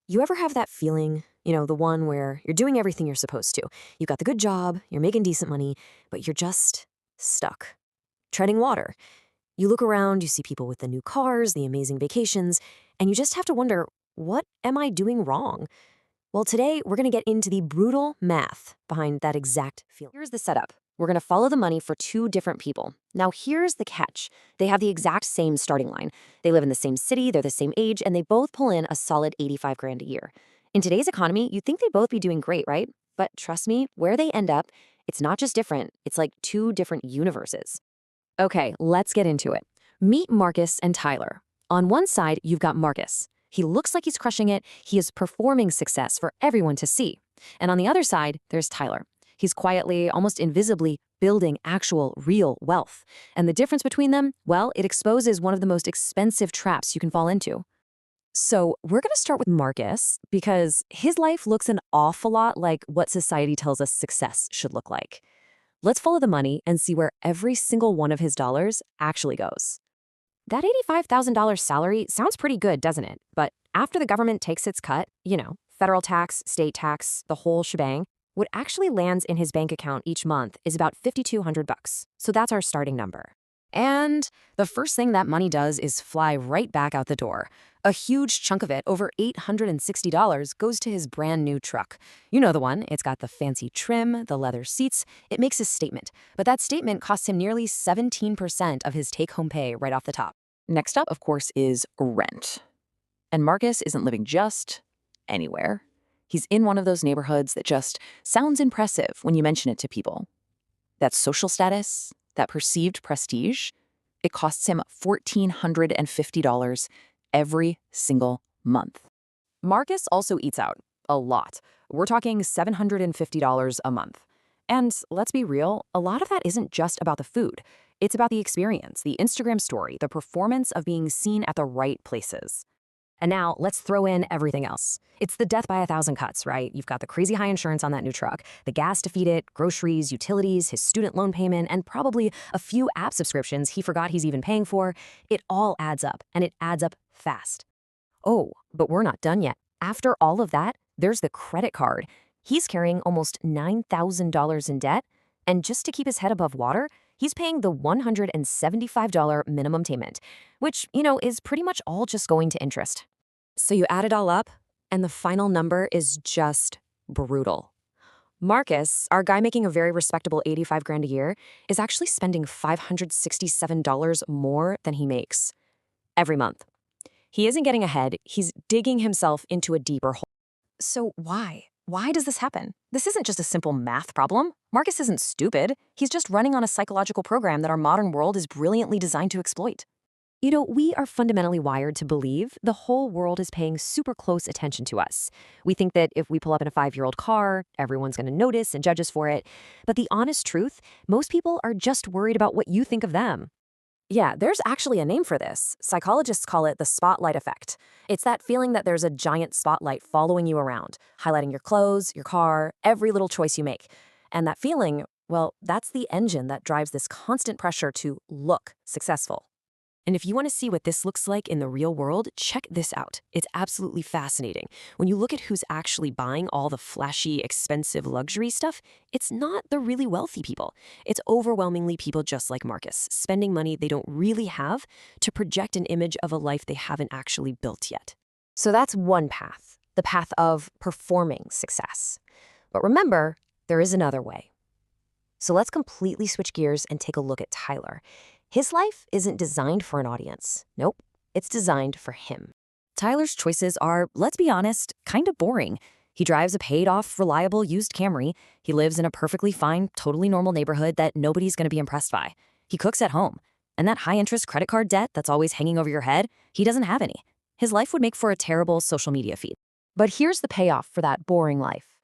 You ever have that feeling, the one where you're doing everything you're supposed to? You got the good job, you're making decent money, but you're just stuck, treading water. You look around, you see people with the new cars, the amazing vacations, and you just have to wonder, what am I doing wrong? Well, today we're going to get into the brutal math behind that exact feeling. Here's the setup. We're going to follow the money for two different people. Now, here's the catch. They have the exact same starting line. They live in the same city, they're the same age, and they both pull in a solid 85 grand a year. In today's economy, you'd think they'd both be doing great, right? But trust me, where they end up, it's not just different, it's like two different universes. Okay, let's get into it. Meet Marcus and Tyler. On one side, you've got Marcus. He looks like he's crushing it. He is performing success for everyone to see. And on the other side, there's Tyler. He's quietly, almost invisibly, building actual, real wealth. And the difference between them, well, it exposes one of the most expensive traps you can fall into. So we're going to start with Marcus because his life looks an awful lot like what society tells us success should look like. Let's follow the money and see where every single one of his dollars actually goes. That $85,000 salary sounds pretty good, doesn't it? But after the government takes its cut, federal tax, state tax, the whole shebang, what actually lands in his bank account each month is about $5,200. So that's our starting number. And the first thing that money does is fly right back out the door. A huge chunk of it, over $860, goes to his brand new truck. You know the one. It's got the fancy trim, the leather seats. It makes a statement. But that statement costs him nearly 17% of his take-home pay right off the top. Next up, of course, is rent. And Marcus isn't living just anywhere. He's in one of those neighborhoods that just sounds impressive when you mention it to people. That social status, that perceived prestige, it costs him $1,450 every single month. Marcus also eats out a lot. We're talking $750 a month. And let's be real, a lot of that isn't just about the food. It's about the experience, the Instagram story, the performance of being seen at the right places. And now let's throw in everything else. It's the death by 1,000 cuts, right? You've got the crazy high insurance on that new truck, the gas to feed it, groceries, utilities, his student loan payment, and probably a few app subscriptions he forgot he's even paying for. It all adds up, and it adds up fast. Oh, but we're not done yet. After all of that, there's the credit card. He's carrying almost $9,000 in debt, and just to keep his head above water, he's paying the $175 minimum payment, which, is pretty much all just going to interest. So you add it all up, and the final number is just brutal. Marcus, our guy making a very respectable 85 grand a year, is actually spending $567 more than he makes every month. He isn't getting ahead, he's digging himself into a deeper hole. So why? Why does this happen? This isn't just a simple math problem. Marcus isn't stupid. He's just running on a psychological program that our modern world is brilliantly designed to exploit. We are fundamentally wired to believe the whole world is paying super close attention to us. We think that if we pull up in a 5-year-old car, everyone's going to notice and judge us for it. But the honest truth, most people are just worried about what you think of them. Yeah, there's actually a name for this. Psychologists call it the spotlight effect. It's that feeling that there's a giant spotlight following you around, highlighting your clothes, your car, every little choice you make. And that feeling, well, that's the engine that drives this constant pressure to look successful. And if you want to see what this looks like in the real world, check this out. It's absolutely fascinating. When you look at who's actually buying all the flashy, expensive luxury stuff, it's not the really wealthy people. It's overwhelmingly people just like Marcus, spending money they don't really have to project an image of a life they haven't actually built yet. So that's one path, the path of performing success. But remember, there is another way. So let's completely switch gears and take a look at Tyler. His life isn't designed for an audience. Nope, it's designed for him. Tyler's choices are, let's be honest, kind of boring. He drives a paid-off, reliable, used Camry. He lives in a perfectly fine, totally normal neighborhood that nobody's going to be impressed by. He cooks at home. And that high-interest credit card debt that's always hanging over your head, he doesn't have any. His life would make for a terrible social media feed. But here's the payoff for that boring life.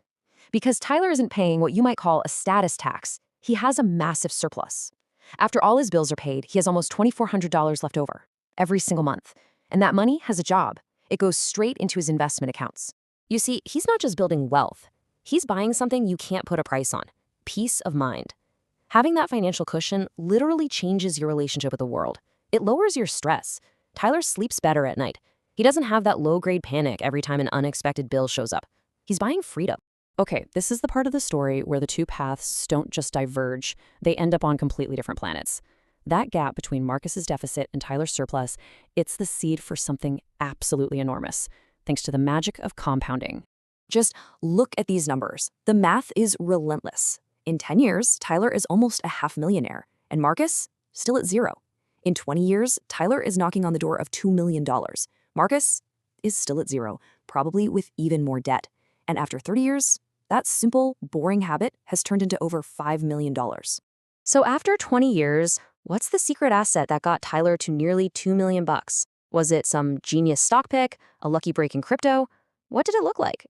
Because Tyler isn't paying what you might call a status tax, he has a massive surplus. After all his bills are paid, he has almost $2,400 left over every single month. And that money has a job. It goes straight into his investment accounts. You see, he's not just building wealth. He's buying something you can't put a price on: peace of mind. Having that financial cushion literally changes your relationship with the world. It lowers your stress. Tyler sleeps better at night. He doesn't have that low-grade panic every time an unexpected bill shows up. He's buying freedom. Okay, this is the part of the story where the two paths don't just diverge, they end up on completely different planets. That gap between Marcus's deficit and Tyler's surplus, it's the seed for something absolutely enormous, thanks to the magic of compounding. Just look at these numbers. The math is relentless. In 10 years, Tyler is almost a half-millionaire, and Marcus, still at zero. In 20 years, Tyler is knocking on the door of $2 million. Marcus is still at zero, probably with even more debt. And after 30 years, that simple, boring habit has turned into over $5 million. So after 20 years, what's the secret asset that got Tyler to nearly $2 million? Was it some genius stock pick, a lucky break in crypto? What did it look like?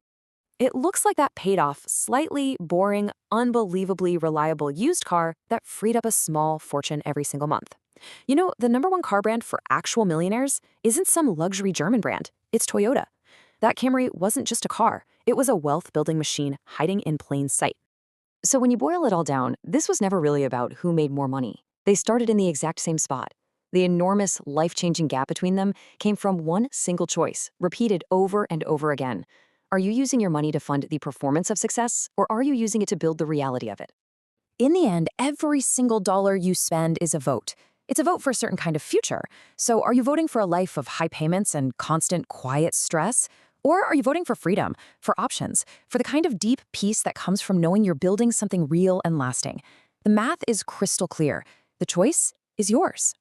It looks like that paid off slightly boring, unbelievably reliable used car that freed up a small fortune every single month. You know, the #1 car brand for actual millionaires isn't some luxury German brand. It's Toyota. That Camry wasn't just a car. It was a wealth-building machine hiding in plain sight. So when you boil it all down, this was never really about who made more money. They started in the exact same spot. The enormous, life-changing gap between them came from one single choice, repeated over and over again. Are you using your money to fund the performance of success, or are you using it to build the reality of it? In the end, every single dollar you spend is a vote. It's a vote for a certain kind of future. So are you voting for a life of high payments and constant, quiet stress? Or are you voting for freedom, for options, for the kind of deep peace that comes from knowing you're building something real and lasting? The math is crystal clear. The choice is yours.